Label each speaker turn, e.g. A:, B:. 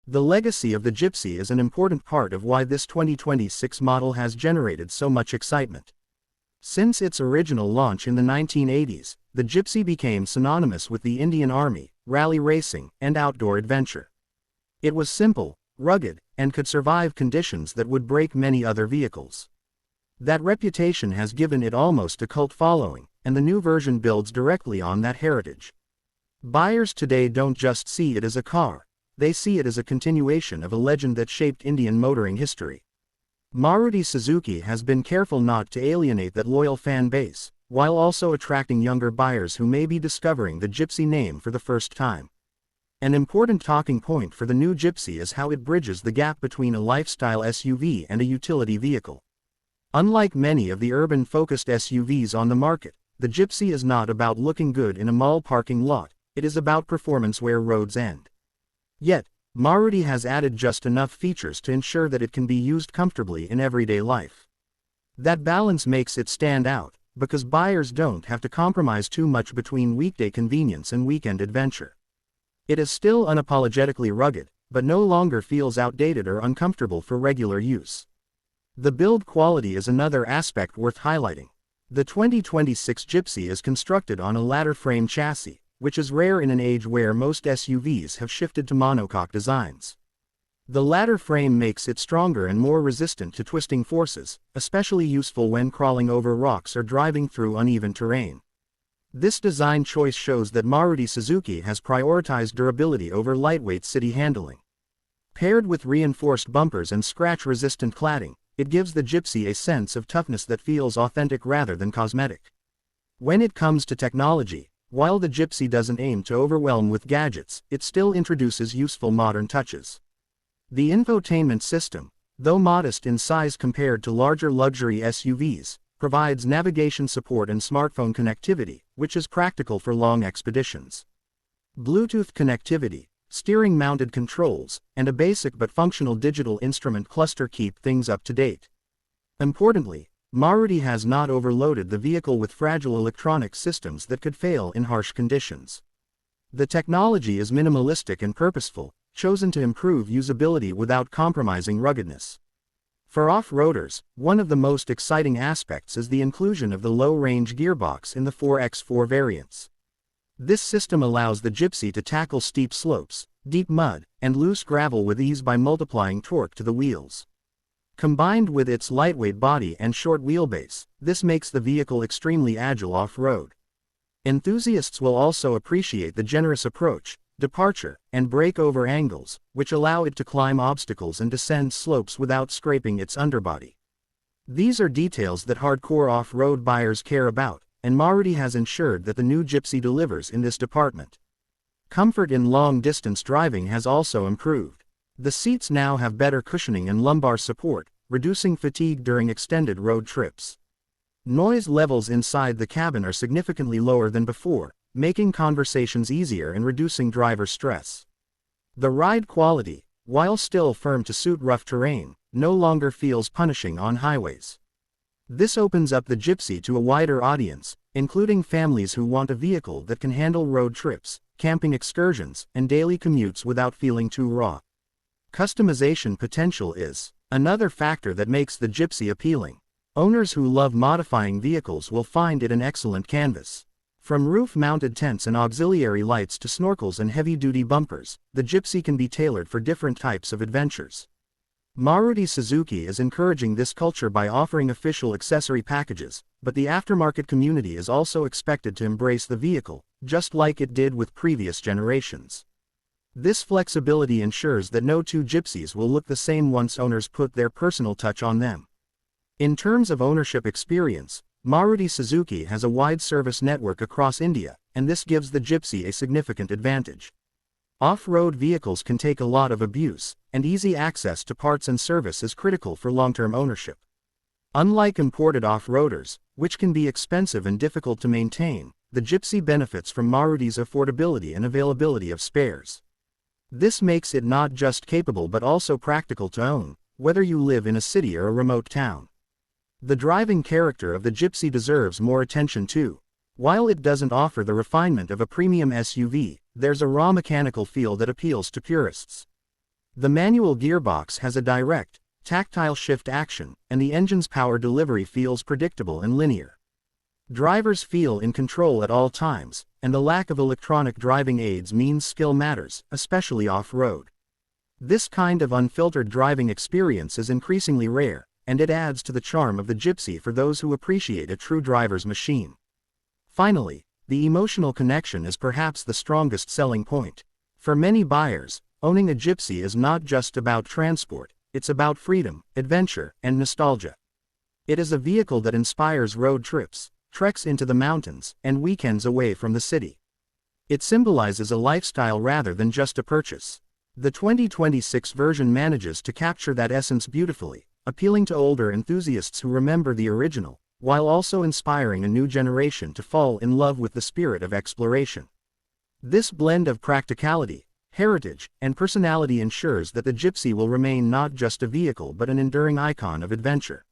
A: The legacy of the Gypsy is an important part of why this 2026 model has generated so much excitement. Since its original launch in the 1980s, the Gypsy became synonymous with the Indian Army, rally racing, and outdoor adventure. It was simple, rugged, and could survive conditions that would break many other vehicles. That reputation has given it almost a cult following, and the new version builds directly on that heritage. Buyers today don't just see it as a car, they see it as a continuation of a legend that shaped Indian motoring history. Maruti Suzuki has been careful not to alienate that loyal fan base, while also attracting younger buyers who may be discovering the Gypsy name for the first time. An important talking point for the new Gypsy is how it bridges the gap between a lifestyle SUV and a utility vehicle. Unlike many of the urban-focused SUVs on the market, the Gypsy is not about looking good in a mall parking lot, it is about performance where roads end. Yet, Maruti has added just enough features to ensure that it can be used comfortably in everyday life. That balance makes it stand out, because buyers don't have to compromise too much between weekday convenience and weekend adventure. It is still unapologetically rugged, but no longer feels outdated or uncomfortable for regular use. The build quality is another aspect worth highlighting. The 2026 Gypsy is constructed on a ladder frame chassis, which is rare in an age where most SUVs have shifted to monocoque designs. The ladder frame makes it stronger and more resistant to twisting forces, especially useful when crawling over rocks or driving through uneven terrain. This design choice shows that Maruti Suzuki has prioritized durability over lightweight city handling. Paired with reinforced bumpers and scratch-resistant cladding, it gives the Gypsy a sense of toughness that feels authentic rather than cosmetic. When it comes to technology, while the Gypsy doesn't aim to overwhelm with gadgets, it still introduces useful modern touches. The infotainment system, though modest in size compared to larger luxury SUVs, provides navigation support and smartphone connectivity, which is practical for long expeditions. Bluetooth connectivity, steering-mounted controls, and a basic but functional digital instrument cluster keep things up to date. Importantly, Maruti has not overloaded the vehicle with fragile electronic systems that could fail in harsh conditions. The technology is minimalistic and purposeful, chosen to improve usability without compromising ruggedness. For off-roaders, one of the most exciting aspects is the inclusion of the low-range gearbox in the 4x4 variants. This system allows the Gypsy to tackle steep slopes, deep mud, and loose gravel with ease by multiplying torque to the wheels. Combined with its lightweight body and short wheelbase, this makes the vehicle extremely agile off-road. Enthusiasts will also appreciate the generous approach, departure, and breakover angles, which allow it to climb obstacles and descend slopes without scraping its underbody. These are details that hardcore off-road buyers care about, and Maruti has ensured that the new Gypsy delivers in this department. Comfort in long-distance driving has also improved. The seats now have better cushioning and lumbar support, reducing fatigue during extended road trips. Noise levels inside the cabin are significantly lower than before, making conversations easier and reducing driver stress. The ride quality, while still firm to suit rough terrain, no longer feels punishing on highways. This opens up the Gypsy to a wider audience, including families who want a vehicle that can handle road trips, camping excursions, and daily commutes without feeling too raw. Customization potential is another factor that makes the Gypsy appealing. Owners who love modifying vehicles will find it an excellent canvas. From roof-mounted tents and auxiliary lights to snorkels and heavy-duty bumpers, the Gypsy can be tailored for different types of adventures. Maruti Suzuki is encouraging this culture by offering official accessory packages, but the aftermarket community is also expected to embrace the vehicle, just like it did with previous generations. This flexibility ensures that no two Gypsies will look the same once owners put their personal touch on them. In terms of ownership experience, Maruti Suzuki has a wide service network across India, and this gives the Gypsy a significant advantage. Off-road vehicles can take a lot of abuse, and easy access to parts and service is critical for long-term ownership. Unlike imported off-roaders, which can be expensive and difficult to maintain, the Gypsy benefits from Maruti's affordability and availability of spares. This makes it not just capable but also practical to own, whether you live in a city or a remote town. The driving character of the Gypsy deserves more attention too. While it doesn't offer the refinement of a premium SUV, there's a raw mechanical feel that appeals to purists. The manual gearbox has a direct, tactile shift action, and the engine's power delivery feels predictable and linear. Drivers feel in control at all times, and the lack of electronic driving aids means skill matters, especially off-road. This kind of unfiltered driving experience is increasingly rare, and it adds to the charm of the Gypsy for those who appreciate a true driver's machine. Finally, the emotional connection is perhaps the strongest selling point. For many buyers, owning a Gypsy is not just about transport, it's about freedom, adventure, and nostalgia. It is a vehicle that inspires road trips, treks into the mountains, and weekends away from the city. It symbolizes a lifestyle rather than just a purchase. The 2026 version manages to capture that essence beautifully, appealing to older enthusiasts who remember the original, while also inspiring a new generation to fall in love with the spirit of exploration. This blend of practicality, heritage, and personality ensures that the Gypsy will remain not just a vehicle but an enduring icon of adventure.